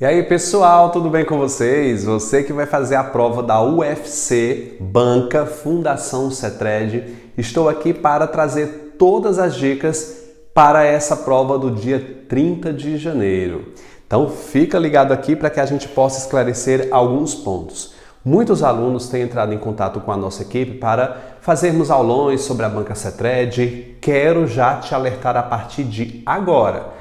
E aí pessoal, tudo bem com vocês? Você que vai fazer a prova da UFC Banca Fundação Cetred, estou aqui para trazer todas as dicas para essa prova do dia 30 de janeiro. Então fica ligado aqui para que a gente possa esclarecer alguns pontos. Muitos alunos têm entrado em contato com a nossa equipe para fazermos aulões sobre a Banca Cetred. Quero já te alertar a partir de agora.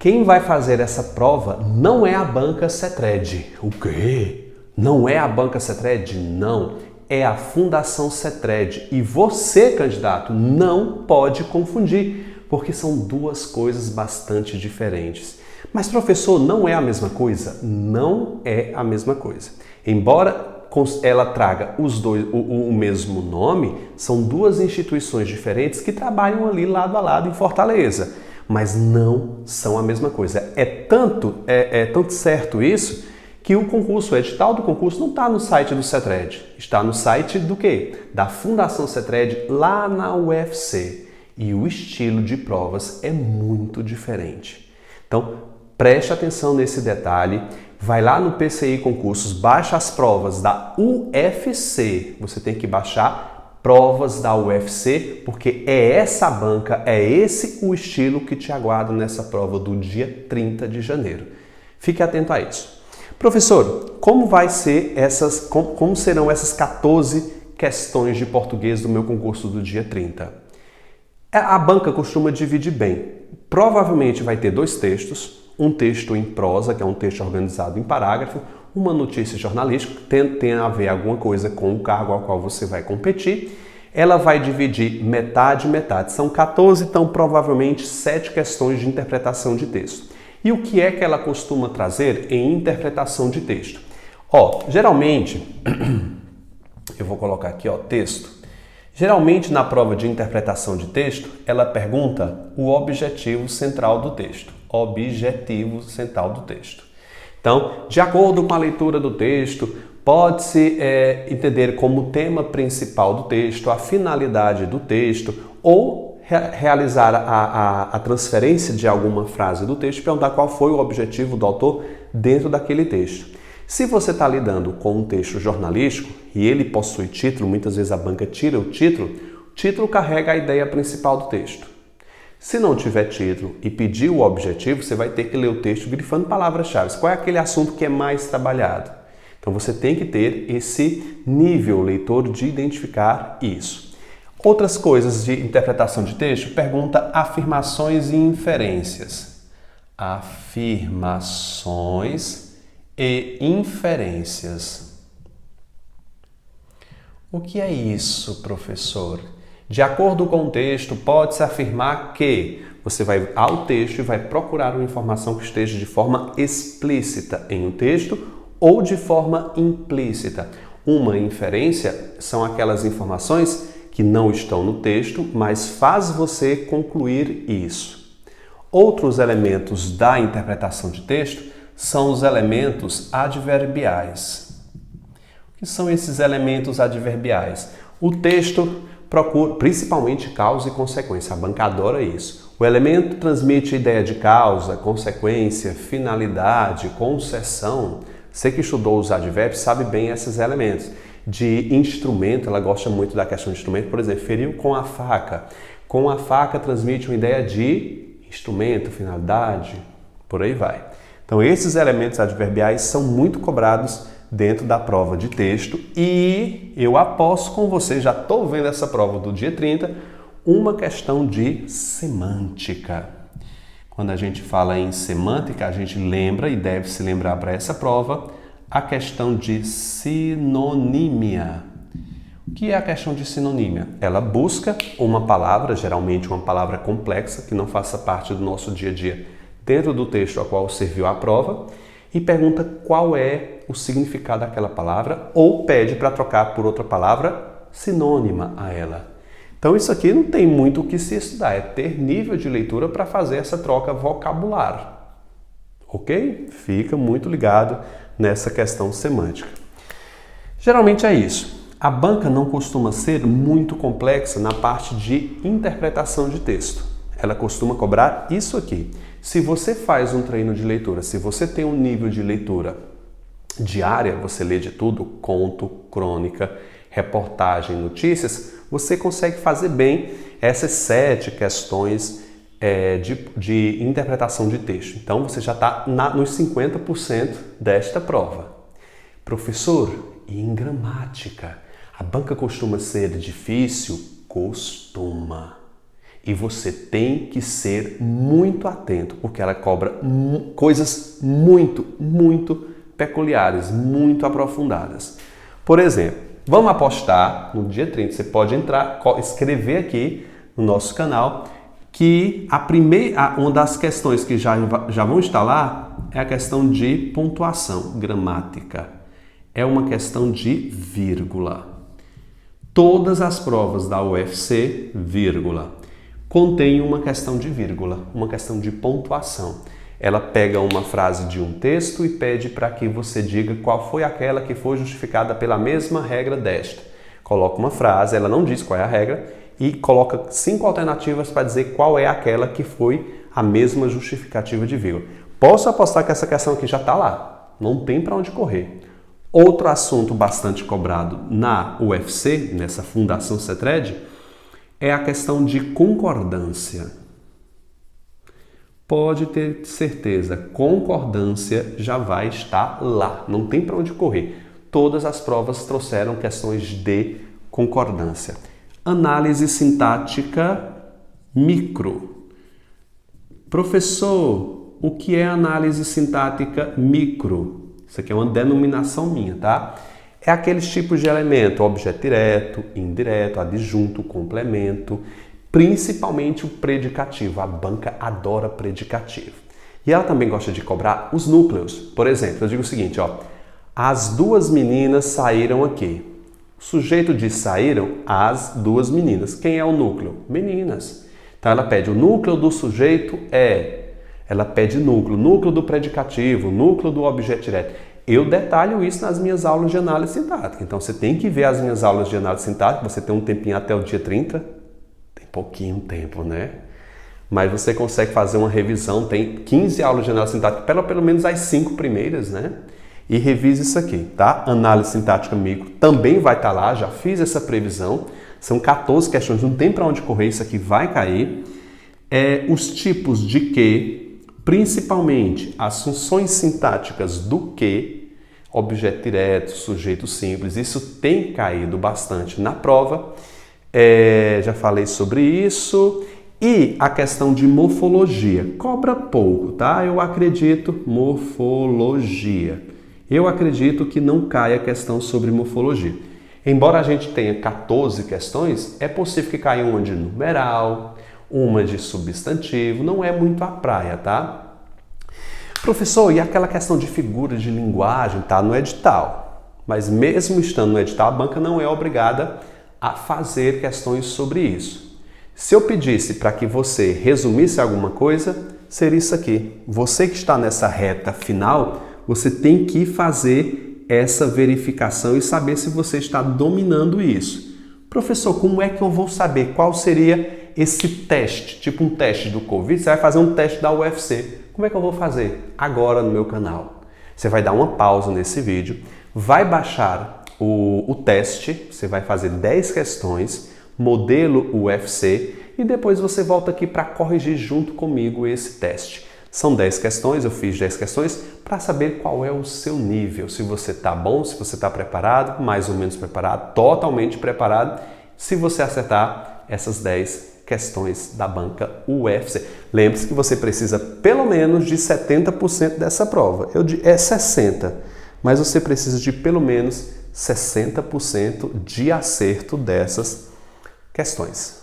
Quem vai fazer essa prova não é a Banca Cetred. O quê? Não é a Banca Cetred? Não. É a Fundação Cetred. E você, candidato, não pode confundir, porque são duas coisas bastante diferentes. Mas, professor, não é a mesma coisa? Não é a mesma coisa. Embora ela traga o mesmo nome, são duas instituições diferentes que trabalham ali lado a lado em Fortaleza. Mas não são a mesma coisa. É tanto certo isso que o concurso, o edital do concurso não está no site do Cetred. Está no site do quê? Da Fundação Cetred lá na UFC. E o estilo de provas é muito diferente. Então, preste atenção nesse detalhe. Vai lá no PCI Concursos, baixa as provas da UFC. Você tem que baixar provas da UFC, porque é essa banca, é esse o estilo que te aguarda nessa prova do dia 30 de janeiro. Fique atento a isso. Professor, como serão essas 14 questões de português do meu concurso do dia 30? A banca costuma dividir bem. Provavelmente vai ter dois textos, um texto em prosa, que é um texto organizado em parágrafo, uma notícia jornalística, tem a ver alguma coisa com o cargo ao qual você vai competir. Ela vai dividir metade e metade. São 14, então provavelmente 7 questões de interpretação de texto. E o que é que ela costuma trazer em interpretação de texto? Geralmente, eu vou colocar aqui, texto. Geralmente na prova de interpretação de texto, ela pergunta o objetivo central do texto. Objetivo central do texto. Então, de acordo com a leitura do texto, pode-se entender como tema principal do texto, a finalidade do texto, ou realizar a transferência de alguma frase do texto e perguntar qual foi o objetivo do autor dentro daquele texto. Se você está lidando com um texto jornalístico e ele possui título, muitas vezes a banca tira o título carrega a ideia principal do texto. Se não tiver título e pedir o objetivo, você vai ter que ler o texto grifando palavras-chave. Qual é aquele assunto que é mais trabalhado? Então você tem que ter esse nível leitor de identificar isso. Outras coisas de interpretação de texto, pergunta afirmações e inferências. Afirmações e inferências. O que é isso, professor? De acordo com o texto, pode-se afirmar que você vai ao texto e vai procurar uma informação que esteja de forma explícita em um texto ou de forma implícita. Uma inferência são aquelas informações que não estão no texto, mas faz você concluir isso. Outros elementos da interpretação de texto são os elementos adverbiais. O que são esses elementos adverbiais? O texto procura, principalmente causa e consequência, a banca adora isso. O elemento transmite ideia de causa, consequência, finalidade, concessão. Você que estudou os advérbios sabe bem esses elementos. De instrumento, ela gosta muito da questão de instrumento, por exemplo, feriu com a faca. Com a faca transmite uma ideia de instrumento, finalidade, por aí vai. Então esses elementos adverbiais são muito cobrados dentro da prova de texto e eu aposto com você, já estou vendo essa prova do dia 30, uma questão de semântica. Quando a gente fala em semântica, a gente lembra e deve se lembrar para essa prova a questão de sinonímia. O que é a questão de sinonímia? Ela busca uma palavra, geralmente uma palavra complexa, que não faça parte do nosso dia a dia, dentro do texto ao qual serviu a prova, e pergunta qual é o significado daquela palavra ou pede para trocar por outra palavra sinônima a ela. Então isso aqui não tem muito o que se estudar, é ter nível de leitura para fazer essa troca vocabular. Ok? Fica muito ligado nessa questão semântica. Geralmente é isso. A banca não costuma ser muito complexa na parte de interpretação de texto. Ela costuma cobrar isso aqui. Se você faz um treino de leitura, se você tem um nível de leitura diária, você lê de tudo, conto, crônica, reportagem, notícias, você consegue fazer bem essas 7 questões de interpretação de texto. Então, você já está nos 50% desta prova. Professor, e em gramática? A banca costuma ser difícil? Costuma. E você tem que ser muito atento, porque ela cobra coisas muito peculiares, muito aprofundadas. Por exemplo, vamos apostar no dia 30, você pode entrar, escrever aqui no nosso canal, que uma das questões que já vão estar lá é a questão de pontuação gramática. É uma questão de vírgula. Todas as provas da UFC, vírgula, contém uma questão de vírgula, uma questão de pontuação. Ela pega uma frase de um texto e pede para que você diga qual foi aquela que foi justificada pela mesma regra desta. Coloca uma frase, ela não diz qual é a regra, e coloca 5 alternativas para dizer qual é aquela que foi a mesma justificativa de vírgula. Posso apostar que essa questão aqui já está lá, não tem para onde correr. Outro assunto bastante cobrado na UFC, nessa Fundação CETRED, é a questão de concordância. Pode ter certeza, concordância já vai estar lá, não tem para onde correr. Todas as provas trouxeram questões de concordância. Análise sintática micro. Professor, o que é análise sintática micro? Isso aqui é uma denominação minha, tá? É aqueles tipos de elemento, objeto direto, indireto, adjunto, complemento, principalmente o predicativo. A banca adora predicativo. E ela também gosta de cobrar os núcleos. Por exemplo, eu digo o seguinte, ó, as 2 meninas saíram aqui. O sujeito diz saíram as 2 meninas. Quem é o núcleo? Meninas. Então ela pede o núcleo do sujeito ela pede núcleo do predicativo, núcleo do objeto direto. Eu detalho isso nas minhas aulas de análise sintática. Então você tem que ver as minhas aulas de análise sintática, você tem um tempinho até o dia 30, tem pouquinho tempo, né? Mas você consegue fazer uma revisão, tem 15 aulas de análise sintática, pelo menos as 5 primeiras, né? E revise isso aqui, tá? Análise sintática micro também vai estar lá, já fiz essa previsão. São 14 questões, não tem para onde correr, isso aqui vai cair. Os tipos de que, principalmente as funções sintáticas do que, objeto direto, sujeito simples, isso tem caído bastante na prova. Já falei sobre isso. E a questão de morfologia, cobra pouco, tá? Eu acredito, morfologia. Eu acredito que não caia a questão sobre morfologia. Embora a gente tenha 14 questões, é possível que caia uma de numeral, uma de substantivo, não é muito a praia, tá? Professor, e aquela questão de figura de linguagem, tá no edital. Mas mesmo estando no edital, a banca não é obrigada a fazer questões sobre isso. Se eu pedisse para que você resumisse alguma coisa, seria isso aqui. Você que está nessa reta final, você tem que fazer essa verificação e saber se você está dominando isso. Professor, como é que eu vou saber qual seria esse teste? Tipo um teste do Covid, você vai fazer um teste da UFC. Como é que eu vou fazer? Agora no meu canal. Você vai dar uma pausa nesse vídeo, vai baixar o teste, você vai fazer 10 questões, modelo UFC, e depois você volta aqui para corrigir junto comigo esse teste. São 10 questões, eu fiz 10 questões para saber qual é o seu nível, se você está bom, se você está preparado, mais ou menos preparado, totalmente preparado, se você acertar essas 10 questões da banca UFC. Lembre-se que você precisa pelo menos de 70% dessa prova. É 60%, mas você precisa de pelo menos 60% de acerto dessas questões.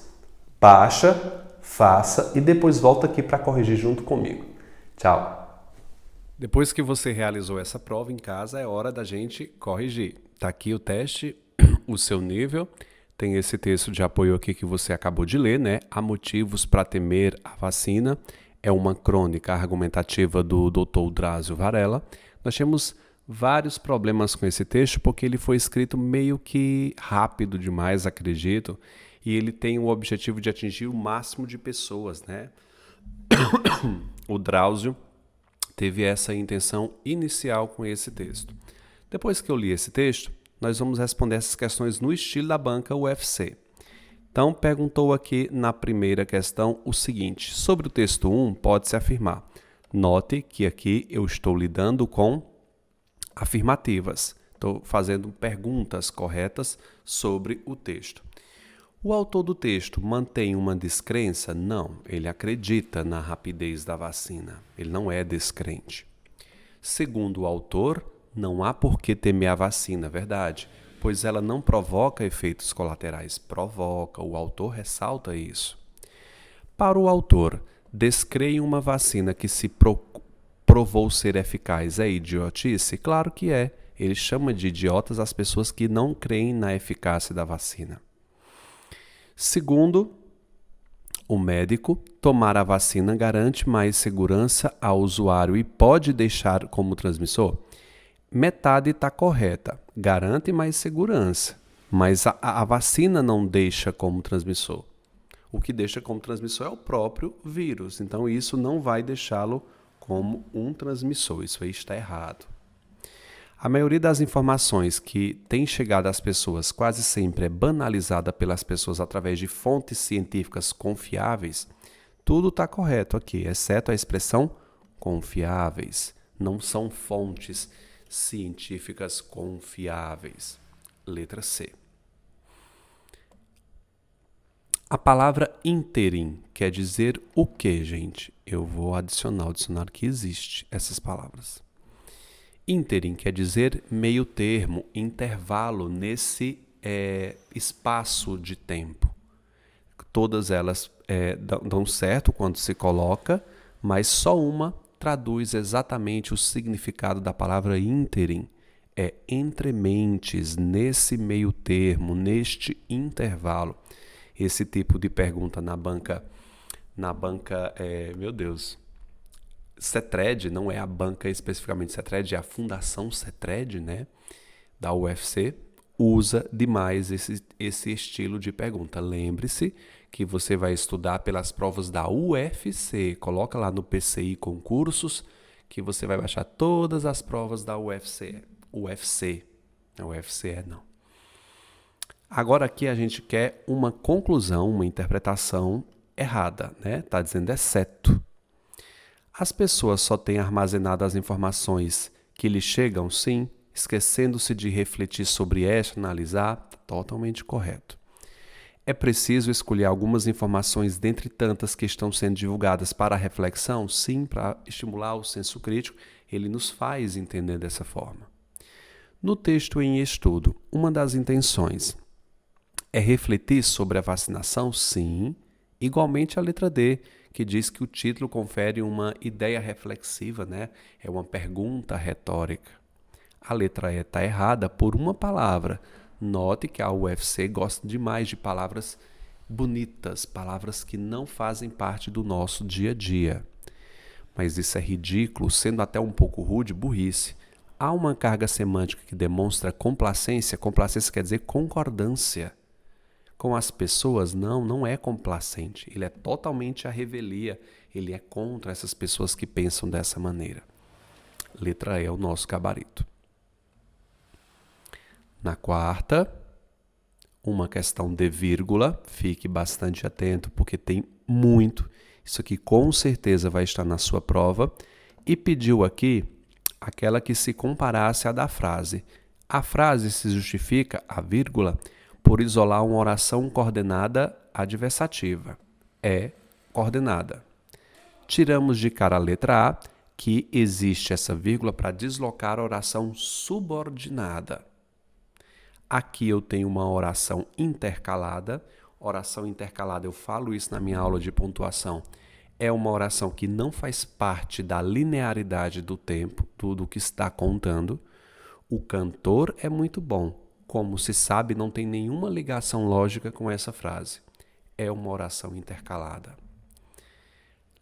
Baixa, faça e depois volta aqui para corrigir junto comigo. Tchau! Depois que você realizou essa prova em casa, é hora da gente corrigir. Tá aqui o teste, o seu nível. Tem esse texto de apoio aqui que você acabou de ler, né? Há motivos para temer a vacina. É uma crônica argumentativa do Dr. Drauzio Varela. Nós temos vários problemas com esse texto porque ele foi escrito meio que rápido demais, acredito, e ele tem o objetivo de atingir o máximo de pessoas, né? O Drauzio teve essa intenção inicial com esse texto. Depois que eu li esse texto, nós vamos responder essas questões no estilo da banca UFC. Então, perguntou aqui na primeira questão o seguinte: sobre o texto 1, pode-se afirmar. Note que aqui eu estou lidando com afirmativas. Estou fazendo perguntas corretas sobre o texto. O autor do texto mantém uma descrença? Não, ele acredita na rapidez da vacina. Ele não é descrente. Segundo o autor, não há por que temer a vacina, verdade, pois ela não provoca efeitos colaterais. Provoca, o autor ressalta isso. Para o autor, descreem uma vacina que se provou ser eficaz é idiotice? Claro que é. Ele chama de idiotas as pessoas que não creem na eficácia da vacina. Segundo, o médico, tomar a vacina garante mais segurança ao usuário e pode deixar como transmissor? Metade está correta, garante mais segurança, mas a vacina não deixa como transmissor. O que deixa como transmissor é o próprio vírus, então isso não vai deixá-lo como um transmissor, isso aí está errado. A maioria das informações que tem chegado às pessoas quase sempre é banalizada pelas pessoas através de fontes científicas confiáveis. Tudo está correto aqui, exceto a expressão confiáveis. Não são fontes científicas confiáveis. Letra C. A palavra ínterim quer dizer o que, gente? Eu vou adicionar o dicionário que existe essas palavras. Ínterim quer dizer meio termo, intervalo nesse espaço de tempo. Todas elas dão certo quando se coloca, mas só uma traduz exatamente o significado da palavra ínterim. É entre mentes, nesse meio termo, neste intervalo. Esse tipo de pergunta na banca, meu Deus, CETRED, não é a banca especificamente CETRED, é a Fundação CETRED, né, da UFC, usa demais esse estilo de pergunta. Lembre-se que você vai estudar pelas provas da UFC. Coloca lá no PCI Concursos que você vai baixar todas as provas da UFC. Não, UFC não. Agora aqui a gente quer uma conclusão, uma interpretação errada, né? Tá dizendo exceto. As pessoas só têm armazenado as informações que lhes chegam, sim, esquecendo-se de refletir sobre esta, analisar, totalmente correto. É preciso escolher algumas informações dentre tantas que estão sendo divulgadas para a reflexão, sim, para estimular o senso crítico, ele nos faz entender dessa forma. No texto em estudo, uma das intenções é refletir sobre a vacinação, sim, igualmente a letra D, que diz que o título confere uma ideia reflexiva, né? É uma pergunta retórica. A letra E está errada por uma palavra. Note que a UFC gosta demais de palavras bonitas, palavras que não fazem parte do nosso dia a dia. Mas isso é ridículo, sendo até um pouco rude, burrice. Há uma carga semântica que demonstra complacência. Complacência quer dizer concordância. Com as pessoas, não é complacente. Ele é totalmente à revelia. Ele é contra essas pessoas que pensam dessa maneira. Letra E é o nosso gabarito. Na quarta, uma questão de vírgula. Fique bastante atento, porque tem muito. Isso aqui com certeza vai estar na sua prova. E pediu aqui aquela que se comparasse à da frase. A frase se justifica, a vírgula, por isolar uma oração coordenada adversativa. É coordenada. Tiramos de cara a letra A, que existe essa vírgula para deslocar a oração subordinada. Aqui eu tenho uma oração intercalada. Oração intercalada, eu falo isso na minha aula de pontuação. É uma oração que não faz parte da linearidade do tempo, tudo que está contando. O cantor é muito bom. Como se sabe, não tem nenhuma ligação lógica com essa frase. É uma oração intercalada.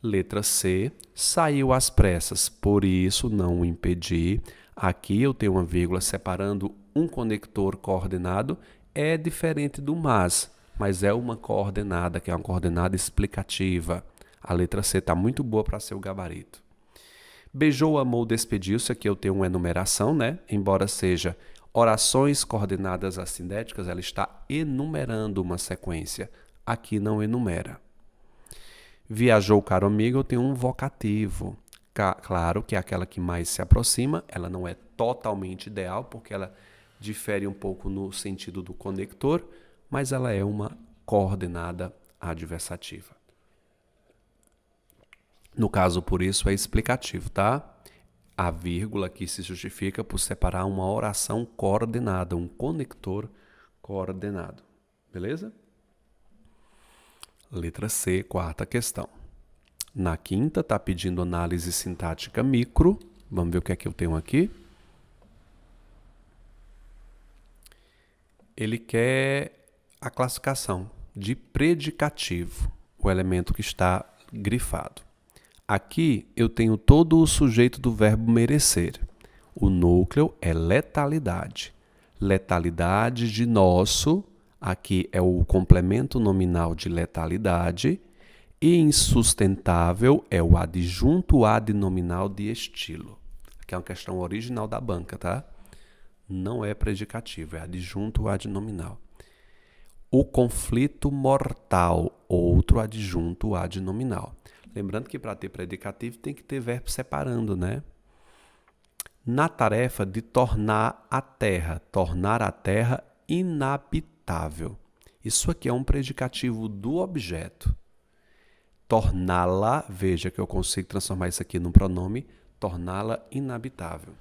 Letra C. Saiu às pressas, por isso não o impedi. Aqui eu tenho uma vírgula separando um conector coordenado, é diferente do mas é uma coordenada, que é uma coordenada explicativa. A letra C está muito boa para ser o gabarito. Beijou, amou, despediu-se, aqui eu tenho uma enumeração, né? Embora seja orações coordenadas assindéticas, ela está enumerando uma sequência. Aqui não enumera. Viajou, caro amigo, eu tenho um vocativo. Claro que é aquela que mais se aproxima, ela não é totalmente ideal, porque ela difere um pouco no sentido do conector, mas ela é uma coordenada adversativa. No caso, por isso, é explicativo, tá? A vírgula aqui se justifica por separar uma oração coordenada, um conector coordenado. Beleza? Letra C, quarta questão. Na quinta, está pedindo análise sintática micro. Vamos ver o que é que eu tenho aqui. Ele quer a classificação de predicativo, o elemento que está grifado. Aqui eu tenho todo o sujeito do verbo merecer. O núcleo é letalidade. Letalidade de nosso, aqui é o complemento nominal de letalidade. E insustentável é o adjunto adnominal de estilo. Aqui é uma questão original da banca, tá? Não é predicativo, é adjunto adnominal. O conflito mortal, outro adjunto adnominal. Lembrando que para ter predicativo tem que ter verbo separando, né? Na tarefa de tornar a terra inabitável. Isso aqui é um predicativo do objeto. Torná-la, veja que eu consigo transformar isso aqui num pronome, torná-la inabitável.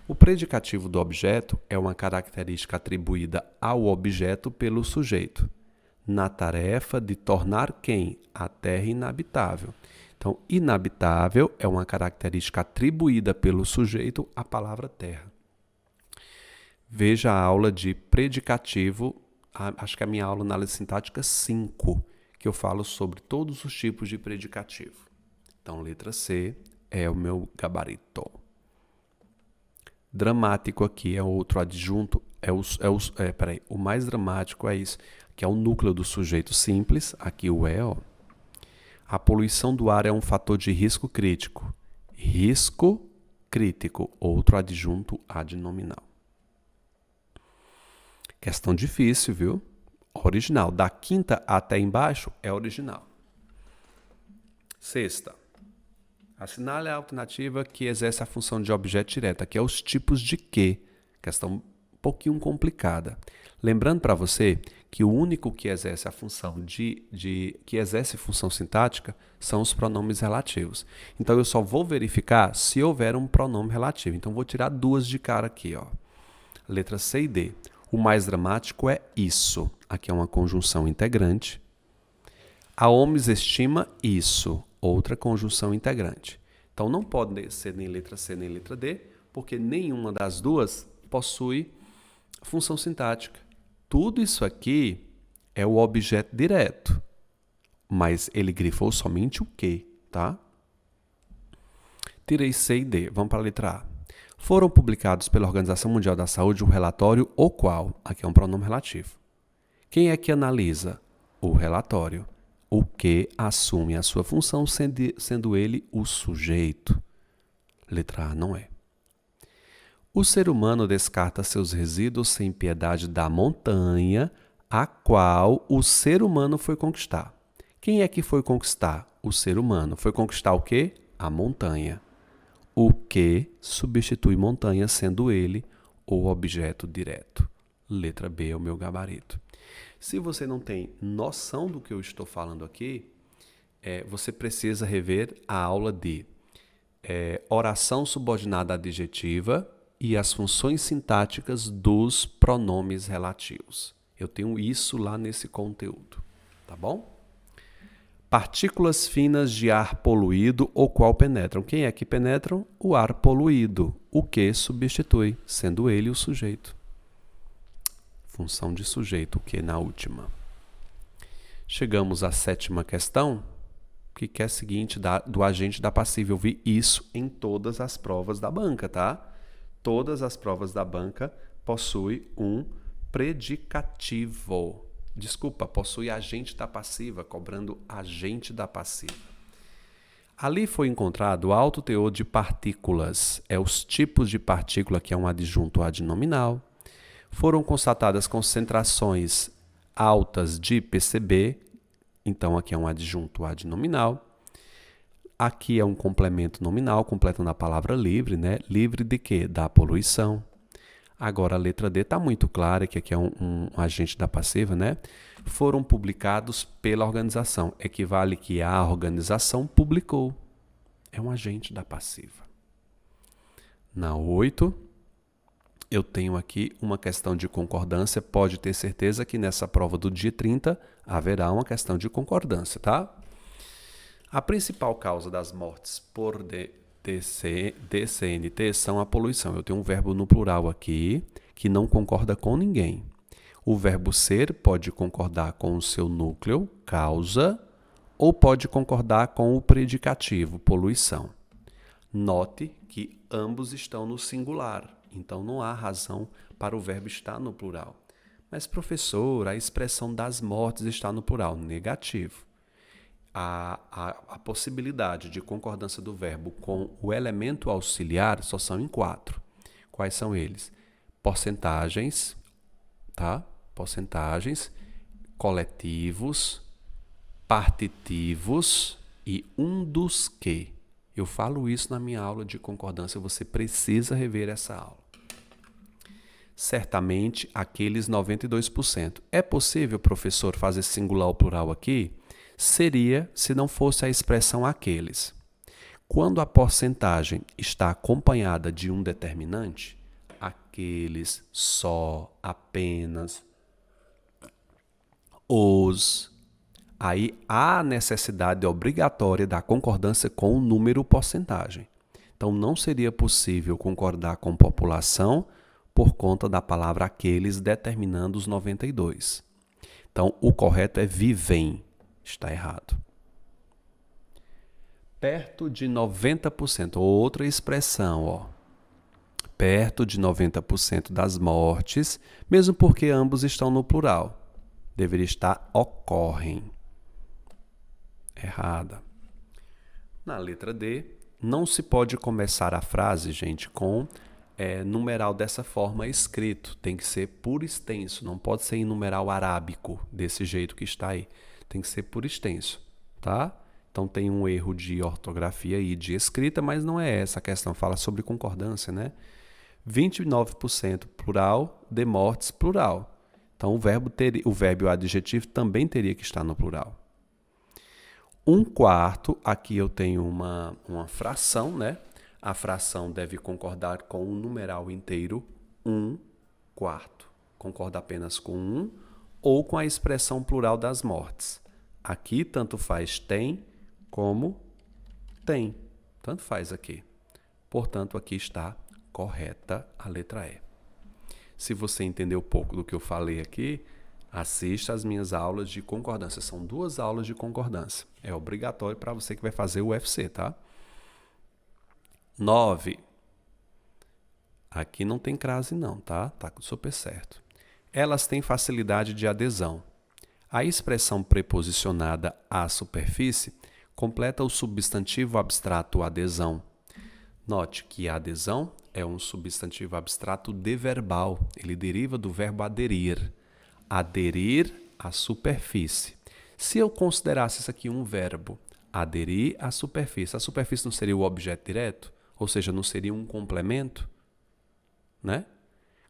O predicativo do objeto é uma característica atribuída ao objeto pelo sujeito, na tarefa de tornar quem? A terra inabitável. Então, inabitável é uma característica atribuída pelo sujeito à palavra terra. Veja a aula de predicativo, acho que é a minha aula de análise sintática 5, que eu falo sobre todos os tipos de predicativo. Então, letra C é o meu gabarito. Dramático aqui é outro adjunto, o mais dramático é isso, que é o núcleo do sujeito simples, aqui o é, ó. A poluição do ar é um fator de risco crítico. Risco crítico, outro adjunto adnominal. Questão difícil, viu? Original. Da quinta até embaixo é original. Sexta. Assinale a alternativa que exerce a função de objeto direta, que é os tipos de que. Questão um pouquinho complicada. Lembrando para você que o único que exerce a função que exerce função sintática são os pronomes relativos. Então eu só vou verificar se houver um pronome relativo. Então vou tirar duas de cara aqui, ó. Letra C e D. O mais dramático é isso. Aqui é uma conjunção integrante. A Holmes estima isso. Outra conjunção integrante. Então não pode ser nem letra C nem letra D, porque nenhuma das duas possui função sintática. Tudo isso aqui é o objeto direto, mas ele grifou somente o que, tá? Tirei C e D. Vamos para a letra A. Foram publicados pela Organização Mundial da Saúde um relatório o qual, aqui é um pronome relativo. Quem é que analisa? O relatório. O que assume a sua função sendo ele o sujeito. Letra A não é. O ser humano descarta seus resíduos sem piedade da montanha a qual o ser humano foi conquistar. Quem é que foi conquistar? O ser humano. Foi conquistar o quê? A montanha. O que substitui montanha sendo ele o objeto direto. Letra B é o meu gabarito. Se você não tem noção do que eu estou falando aqui, você precisa rever a aula de oração subordinada adjetiva e as funções sintáticas dos pronomes relativos. Eu tenho isso lá nesse conteúdo, tá bom? Partículas finas de ar poluído, o qual penetram. Quem é que penetram? O ar poluído. O que substitui, sendo ele o sujeito. Função de sujeito, o que na última. Chegamos à sétima questão, que é a seguinte, do agente da passível. Eu vi isso em todas as provas da banca, tá? Todas as provas da banca possuem um predicativo. Desculpa, possui agente da passiva, cobrando agente da passiva. Ali foi encontrado alto teor de partículas. Os tipos de partícula, que é um adjunto adnominal. Foram constatadas concentrações altas de PCB. Então, aqui é um adjunto adnominal. Aqui é um complemento nominal, completando a palavra livre, né? Livre de quê? Da poluição. Agora, a letra D está muito clara, que aqui é um agente da passiva, né? Foram publicados pela organização. Equivale que a organização publicou. É um agente da passiva. Na 8, eu tenho aqui uma questão de concordância. Pode ter certeza que nessa prova do dia 30 haverá uma questão de concordância, tá? A principal causa das mortes por DCNT são a poluição. Eu tenho um verbo no plural aqui que não concorda com ninguém. O verbo ser pode concordar com o seu núcleo, causa, ou pode concordar com o predicativo, poluição. Note que ambos estão no singular, então não há razão para o verbo estar no plural. Mas, professor, a expressão das mortes está no plural, negativo. A possibilidade de concordância do verbo com o elemento auxiliar só são em 4. Quais são eles? Porcentagens, tá? Porcentagens, coletivos, partitivos e um dos que. Eu falo isso na minha aula de concordância, você precisa rever essa aula. Certamente, aqueles 92%. É possível, professor, fazer singular ou plural aqui? Seria se não fosse a expressão aqueles. Quando a porcentagem está acompanhada de um determinante, aqueles, só, apenas, os, aí há necessidade obrigatória da concordância com o número porcentagem. Então, não seria possível concordar com população por conta da palavra aqueles determinando os 92. Então, o correto é vivem. Está errado. Perto de 90%, outra expressão, ó. Perto de 90% das mortes, mesmo porque ambos estão no plural. Deveria estar ocorrem. Errada. Na letra D, não se pode começar a frase, gente, com numeral dessa forma escrito. Tem que ser por extenso, não pode ser em numeral arábico, desse jeito que está aí. Tem que ser por extenso, tá? Então tem um erro de ortografia e de escrita, mas não é essa a questão. Fala sobre concordância, né? 29% plural, de mortes plural. Então o verbo e o adjetivo também teria que estar no plural. 1/4, aqui eu tenho uma fração, né? A fração deve concordar com o numeral inteiro, 1/4. Concorda apenas com 1 ou com a expressão plural das mortes. Aqui, tanto faz tem como tem. Tanto faz aqui. Portanto, aqui está correta a letra E. Se você entendeu pouco do que eu falei aqui, assista às minhas aulas de concordância. São 2 aulas de concordância. É obrigatório para você que vai fazer o UFC, tá? 9. Aqui não tem crase não, tá? Tá super certo. Elas têm facilidade de adesão. A expressão preposicionada à superfície completa o substantivo abstrato adesão. Note que adesão é um substantivo abstrato deverbal. Ele deriva do verbo aderir. Aderir à superfície. Se eu considerasse isso aqui um verbo, aderir à superfície, a superfície não seria o objeto direto? Ou seja, não seria um complemento? Né?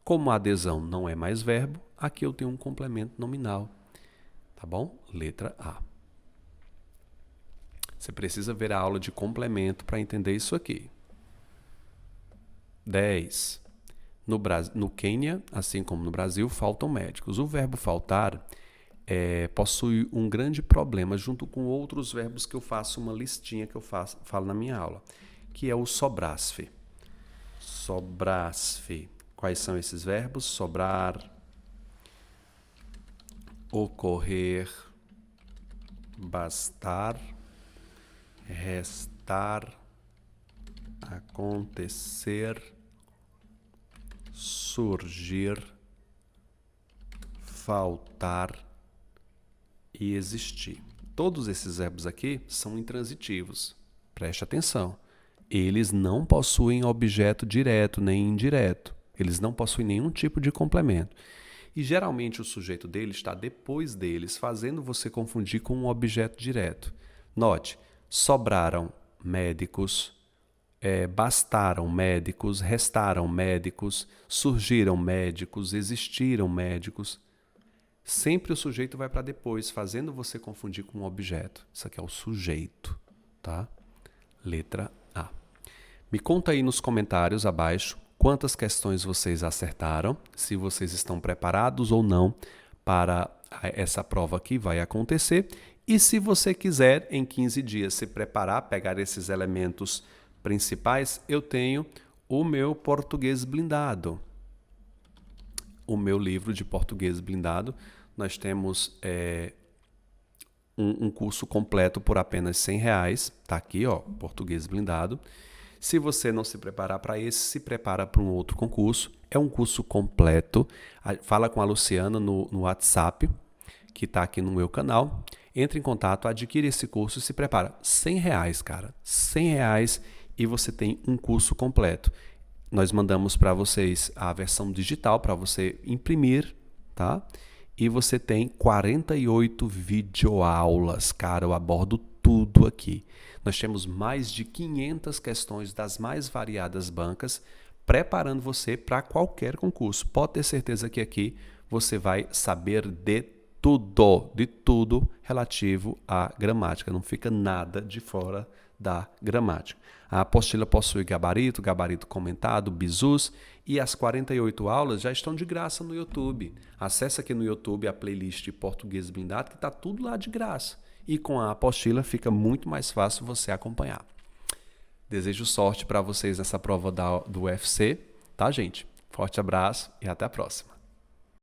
Como a adesão não é mais verbo, aqui eu tenho um complemento nominal. Tá bom? Letra A. Você precisa ver a aula de complemento para entender isso aqui. 10. No Quênia, assim como no Brasil, faltam médicos. O verbo faltar possui um grande problema junto com outros verbos que eu faço uma listinha que eu falo na minha aula, que é o sobrasfe. Sobrasfe. Quais são esses verbos? Sobrar, ocorrer, bastar, restar, acontecer, surgir, faltar e existir. Todos esses verbos aqui são intransitivos. Preste atenção. Eles não possuem objeto direto nem indireto. Eles não possuem nenhum tipo de complemento. E geralmente o sujeito deles está depois deles, fazendo você confundir com um objeto direto. Note, sobraram médicos, bastaram médicos, restaram médicos, surgiram médicos, existiram médicos. Sempre o sujeito vai para depois, fazendo você confundir com um objeto. Isso aqui é o sujeito, tá? Letra A. Me conta aí nos comentários abaixo quantas questões vocês acertaram, se vocês estão preparados ou não para essa prova que vai acontecer. E se você quiser, em 15 dias, se preparar, pegar esses elementos principais, eu tenho o meu português blindado. O meu livro de português blindado. Nós temos um curso completo por apenas R$100. Tá aqui, ó, português blindado. Se você não se preparar para esse, se prepara para um outro concurso. É um curso completo. Fala com a Luciana no WhatsApp, que está aqui no meu canal. Entre em contato, adquire esse curso e se prepara. R$100, cara. R$100 e você tem um curso completo. Nós mandamos para vocês a versão digital para você imprimir, tá? E você tem 48 videoaulas, cara, eu abordo tudo aqui. Nós temos mais de 500 questões das mais variadas bancas, preparando você para qualquer concurso. Pode ter certeza que aqui você vai saber de tudo relativo à gramática. Não fica nada de fora da gramática. A apostila possui gabarito comentado, bizus, e as 48 aulas já estão de graça no YouTube. Acesse aqui no YouTube a playlist Português Blindado, que está tudo lá de graça. E com a apostila fica muito mais fácil você acompanhar. Desejo sorte para vocês nessa prova do UFC, tá, gente? Forte abraço e até a próxima.